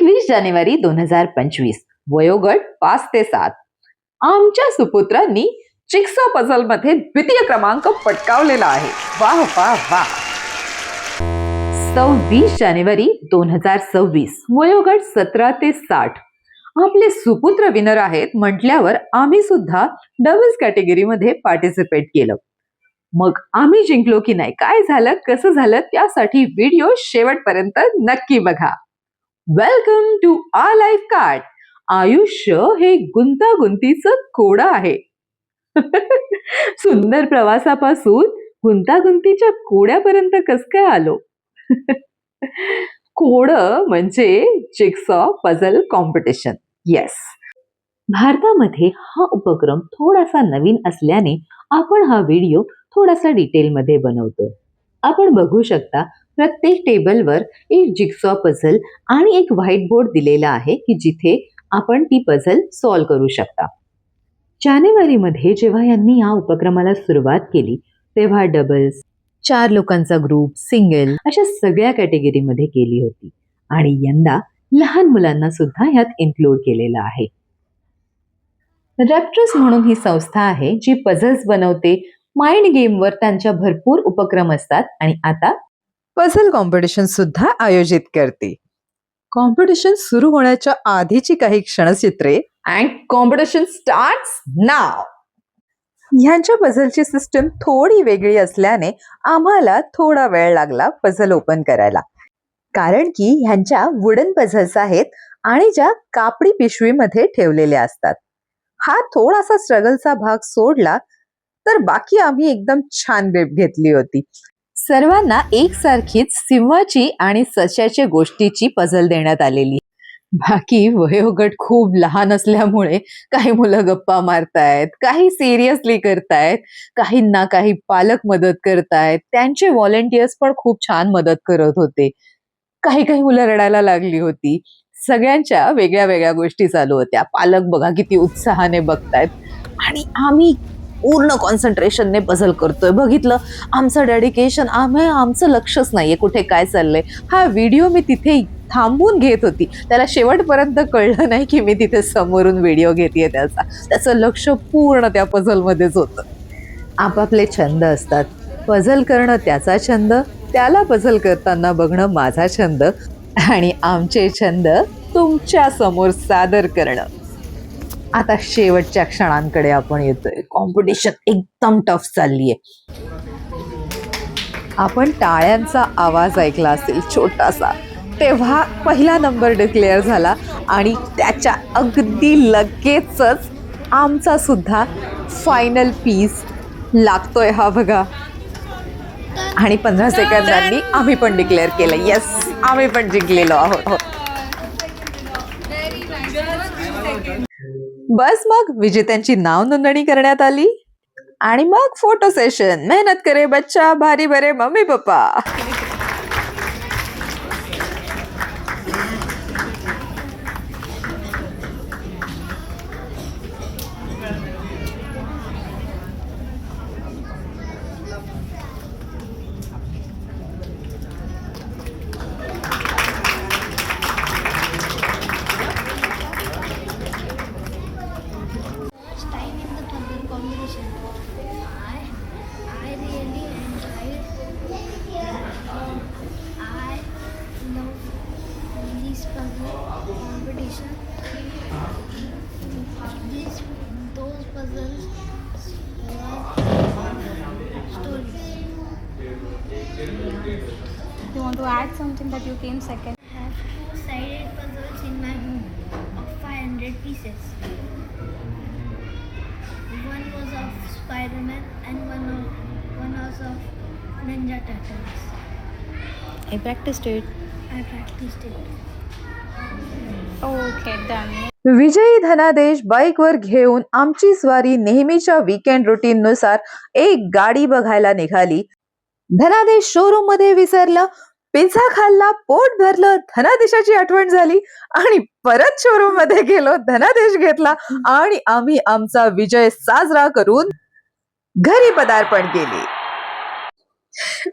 23 जानेवारी 2025 वयोगट 5 ते 7. आमच्या सुपुत्रांनी चिक्सा पझल मध्ये द्वितीय क्रमांक पटकावलेला आहे. वाह वाह वाह. 26 जानेवारी 2026 वयोगट 17 ते 60. आपले सुपुत्र विनर आहेत म्हटल्यावर आम्ही सुद्धा डबल्स कॅटेगरी मध्ये पार्टिसिपेट केलं. मग आम्ही जिंकलो की नाही, काय झालं, कसं झालं, त्यासाठी व्हिडिओ शेवटपर्यंत नक्की बघा. Welcome to our life card. आयुष्य हे गुंतागुंतीचं कोडं आहे. सुंदर प्रवासापासून गुंतागुंतीच्या कोड्यापर्यंत कस काय आलो? कोडं म्हणजे जिगसॉ पझल कॉम्पिटिशन. येस, भारतामध्ये हा उपक्रम थोडासा नवीन असल्याने आपण हा व्हिडिओ थोडासा डिटेलमध्ये बनवतोय. आपण बघू शकता प्रत्येक टेबलवर एक जिगसॉ पझल आणि एक व्हाईट बोर्ड दिलेला आहे की जिथे आपण ती पझल सॉल्व करू शकता. जानेवारीमध्ये जेव्हा यांनी या उपक्रमाला सुरुवात केली तेव्हा डबल्स, 4 लोकांचा ग्रुप, सिंगल अशा सगळ्या कॅटेगरीमध्ये केली होती आणि यंदा लहान मुलांना सुद्धा यात इन्क्लूड केलेलं आहे. रॅप्टर्स म्हणून ही संस्था आहे जी पझल्स बनवते. माइंड गेमवर त्यांच्या भरपूर उपक्रम असतात आणि आता पझल कॉम्पिटिशन सुद्धा आयोजित करते. कॉम्पिटिशन सुरू होण्याच्या आधीची काही क्षणचित्रे अँड कॉम्पिटिशन स्टार्ट्स नाव. ह्यांच्या पझलची सिस्टम थोडी वेगळी असल्याने आम्हाला थोडा वेळ लागला पझल ओपन करायला, कारण की ह्यांच्या वुडन पझल्स आहेत आणि ज्या कापडी पिशवीमध्ये ठेवलेल्या असतात. हा थोडासा स्ट्रगलचा भाग सोडला तर बाकी आम्ही एकदम छान ग्रिप घेतली होती. सर्वांना एकसारखीच सिंहाची आणि सश्याच्या गोष्टीची पझल देण्यात आलेली. बाकी वयोगट खूप लहान असल्यामुळे काही मुलं गप्पा मारतायत, काही सिरियसली करतायत, काहींना काही पालक मदत करतायत. त्यांचे व्हॉलेंटियर्स पण खूप छान मदत करत होते. काही मुलं रडायला लागली होती. सगळ्यांच्या वेगळ्या वेगळ्या गोष्टी चालू होत्या. पालक बघा किती उत्साहाने बघतायत आणि आम्ही पूर्ण कॉन्सन्ट्रेशनने पझल करतोय. बघितलं, आमचं डेडिकेशन, आमचं लक्षच नाहीये कुठे काय चाललंय. हा व्हिडिओ मी तिथे थांबून घेत होती. त्याला शेवटपर्यंत कळलं नाही की मी तिथे समोरून व्हिडिओ घेतेय. त्याचं लक्ष पूर्ण त्या पझलमध्येच होतं. आपापले छंद असतात. पझल करणं त्याचा छंद, त्याला पझल करताना बघणं माझा छंद आणि आमचे छंद तुमच्या समोर सादर करणं. आता शेवटच्या क्षणांकडे आपण येतोय. कॉम्पिटिशन एकदम टफ चाललीये. आपण टाळ्यांचा आवाज ऐकला असेल छोटासा, तेव्हा पहिला नंबर डिक्लेअर झाला आणि त्याच्या अगदी लगेचच आमचा सुद्धा फायनल पीस लागतोय. हा बघा, आणि 15 सेकंदांनी आम्ही पण डिक्लेअर केलं. येस, आम्ही पण जिंकलेलो आहोत. बस मग विजेत्यांची नाव नोंदणी करण्यात आली आणि मग फोटो सेशन. मेहनत करे बच्चा, भारी भरे mummy papa. You want to add something that you came second? I have 2-sided puzzles in my home of 500 pieces. One was of Spider-Man and one was of Ninja Turtles. I practiced it. I practiced it. Okay, done. विजयी धनादेश बाईकवर घेऊन आमची स्वारी नेहमीच्या weekend routine नुसार एक गाडी बघायला निघाली. धनादेश शोरूम मध्ये विसरला, पिझ्झा खाल्ला, पोट भरलं, धनादेशाची आठवण झाली आणि परत शोरूम मध्ये गेलो, धनादेश घेतला आणि आम्ही आमचा विजय साजरा करून घरी पदार्पण केले.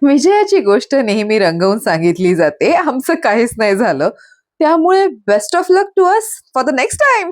विजयाची गोष्ट नेहमी रंगवून सांगितली जाते. आमचं काहीच नाही झालं. त्यामुळे best of luck to us for the next time.